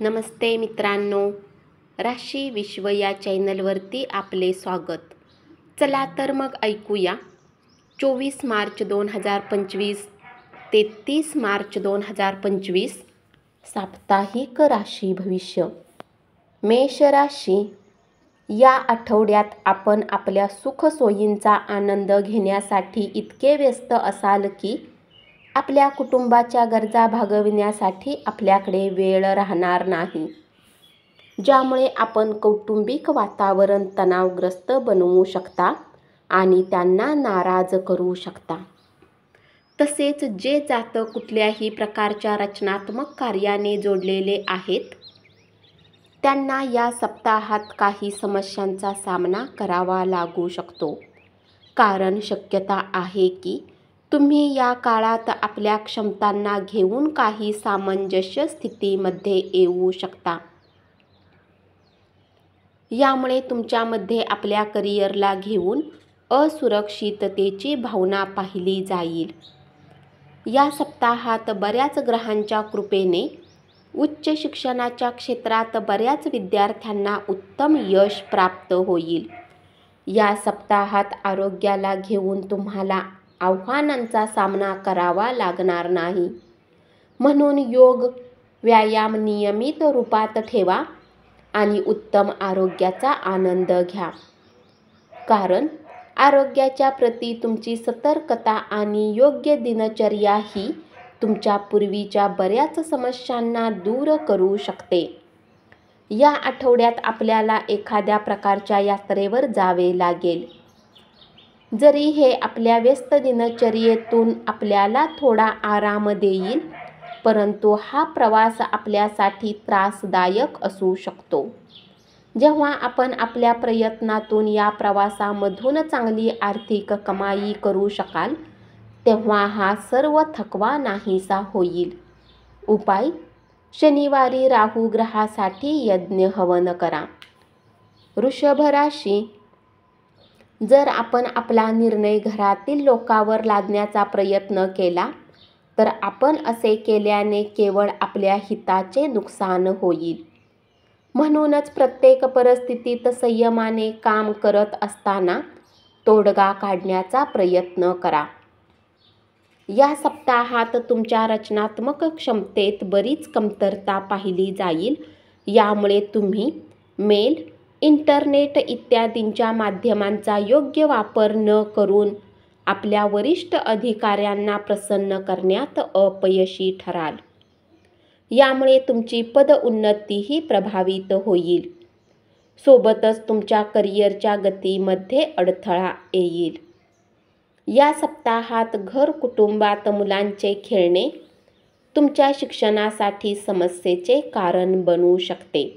नमस्ते मित्रांनो, राशी विश्व या चॅनलवरती आपले स्वागत. चला तर मग ऐकूया 24 मार्च 2025 ते 30 मार्च 2025 साप्ताहिक राशी भविष्य. मेष राशी, या आठवड्यात आपण आपल्या सुखसोयींचा आनंद घेण्यासाठी इतके व्यस्त असाल की आपल्या कुटुंबाच्या गरजा भागविण्यासाठी आपल्याकडे वेळ राहणार नाही, ज्यामुळे आपण कौटुंबिक वातावरण तणावग्रस्त बनवू शकता आणि त्यांना नाराज करू शकता. तसेच जे जातक कुठल्याही प्रकारच्या रचनात्मक कार्याने जोडलेले आहेत त्यांना या सप्ताहात काही समस्यांचा सामना करावा लागू शकतो, कारण शक्यता आहे की तुम्ही या काळात आपल्या क्षमतांना घेऊन काही सामंजस्य स्थितीमध्ये येऊ शकता. यामुळे तुमच्यामध्ये आपल्या करिअरला घेऊन असुरक्षिततेची भावना पाहिली जाईल. या सप्ताहात बऱ्याच ग्रहांच्या कृपेने उच्च शिक्षणाच्या क्षेत्रात बऱ्याच विद्यार्थ्यांना उत्तम यश प्राप्त होईल. या सप्ताहात आरोग्याला घेऊन तुम्हाला आव्हानांचा सामना करावा लागणार नाही, म्हणून योग व्यायाम नियमित रूपात ठेवा आणि उत्तम आरोग्याचा आनंद घ्या, कारण आरोग्याच्या प्रती तुमची सतर्कता आणि योग्य दिनचर्या ही तुमच्या पूर्वीच्या बऱ्याच समस्यांना दूर करू शकते. या आठवड्यात आपल्याला एखाद्या प्रकारच्या यात्रेवर जावे लागेल. जरी हे आपल्या व्यस्त दिनचर्येतून आपल्याला थोडा आराम देईल, परंतु हा प्रवास आपल्यासाठी त्रासदायक असू शकतो. जेव्हा आपण आपल्या प्रयत्नातून या प्रवासामधून चांगली आर्थिक कमाई करू शकाल, तेव्हा हा सर्व थकवा नाहीसा होईल. उपाय: शनिवारी राहू ग्रहासाठी यज्ञ हवन करा. वृषभ राशी, जर आपण आपला निर्णय घरातील लोकांवर लादण्याचा प्रयत्न केला तर आपण असे केल्याने केवळ आपल्या हिताचे नुकसान होईल. म्हणूनच प्रत्येक परिस्थितीत संयमाने काम करत असताना तोडगा काढण्याचा प्रयत्न करा. या सप्ताहात तुमच्या रचनात्मक क्षमतेत बरीच कमतरता पाहिली जाईल. यामुळे तुम्ही मेल, इंटरनेट इत्यादींच्या माध्यमांचा योग्य वापर न करून आपल्या वरिष्ठ अधिकाऱ्यांना प्रसन्न करण्यात अपयशी ठराल. यामुळे तुमची पदोन्नतीही प्रभावित होईल. सोबतच तुमच्या करिअरच्या गतीमध्ये अडथळा येईल. या सप्ताहात घर कुटुंबात मुलांचे खेळणे तुमच्या शिक्षणासाठी समस्येचे कारण बनू शकते.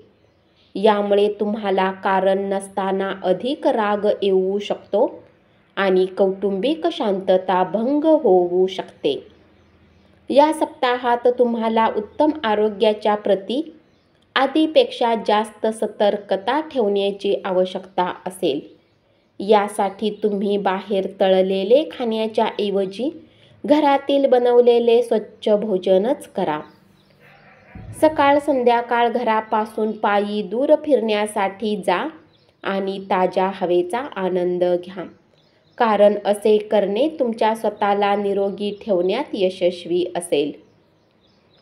यामुळे तुम्हाला कारण नसताना अधिक राग येऊ शकतो आणि कौटुंबिक शांतता भंग होऊ शकते. या सप्ताहात तुम्हाला उत्तम आरोग्याच्या प्रती आधीपेक्षा जास्त सतर्कता ठेवण्याची आवश्यकता असेल. यासाठी तुम्ही बाहेर तळलेले खाण्याच्या ऐवजी घरातील बनवलेले स्वच्छ भोजनच करा. सकाळ संध्याकाळ घरापासून पायी दूर फिरण्यासाठी जा आणि ताज्या हवेचा आनंद घ्या, कारण असे करणे तुमच्या स्वतःला निरोगी ठेवण्यात यशस्वी असेल.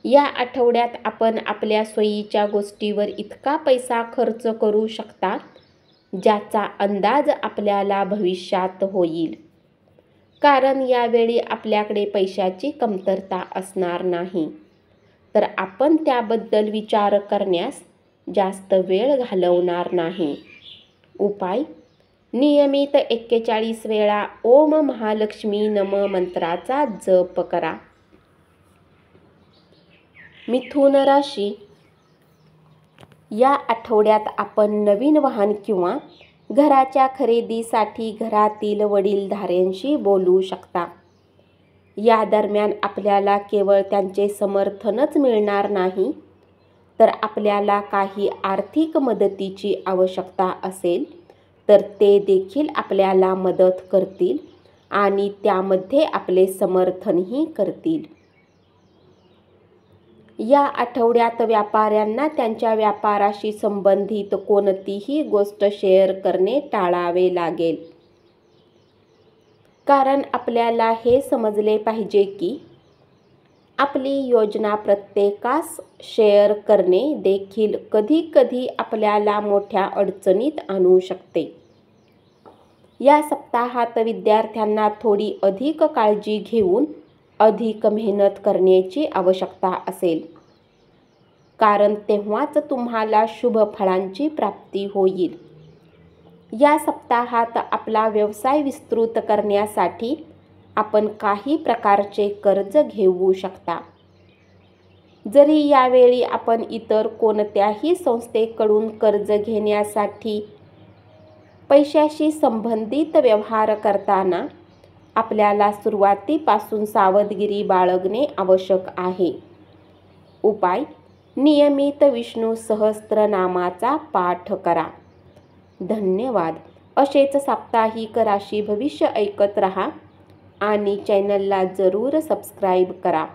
या आठवड्यात आपण आपल्या सोयीच्या गोष्टींवर इतका पैसा खर्च करू शकता ज्याचा अंदाज आपल्याला भविष्यात होईल, कारण यावेळी आपल्याकडे पैशाची कमतरता असणार नाही, तर आपण त्याबद्दल विचार करण्यास जास्त वेळ घालवणार नाही. उपाय: नियमित 41 वेळा ओम महालक्ष्मी नम मंत्राचा जप करा. मिथुन राशी, या आठवड्यात आपण नवीन वाहन किंवा घराच्या खरेदीसाठी घरातील वडीलधाऱ्यांशी बोलू शकता. या दरम्यान आपल्याला केवळ त्यांचे समर्थनच मिळणार नाही, तर आपल्याला काही आर्थिक मदतीची आवश्यकता असेल तर ते देखील आपल्याला मदत करतील आणि त्यामध्ये आपले समर्थनही करतील. या आठवड्यात व्यापाऱ्यांना त्यांच्या व्यापाराशी संबंधित कोणतीही गोष्ट शेअर करणे टाळावे लागेल. कारण आपल्याला हे समजले पाहिजे की आपली योजना प्रत्येकास शेअर करणे देखील कधी-कधी आपल्याला मोठ्या अडचणीत आणू शकते. या सप्ताहात विद्यार्थ्यांना थोडी अधिक काळजी घेऊन अधिक मेहनत करण्याची आवश्यकता असेल. कारण तेव्हाच तुम्हाला शुभ फळांची प्राप्ती होईल. या सप्ताहात आपला व्यवसाय विस्तृत करण्यासाठी आपण काही प्रकारचे कर्ज घेऊ शकता. जरी यावेळी आपण इतर कोणत्याही संस्थेकडून कर्ज घेण्यासाठी पैशाशी संबंधित व्यवहार करताना आपल्याला सुरुवातीपासून सावधगिरी बाळगणे आवश्यक आहे. उपाय: नियमित विष्णू सहस्त्रनामाचा पाठ करा. धन्यवाद. असेच साप्ताहिक राशी भविष्य ऐकत रहा आणि चॅनलला जरूर सबस्क्राईब करा.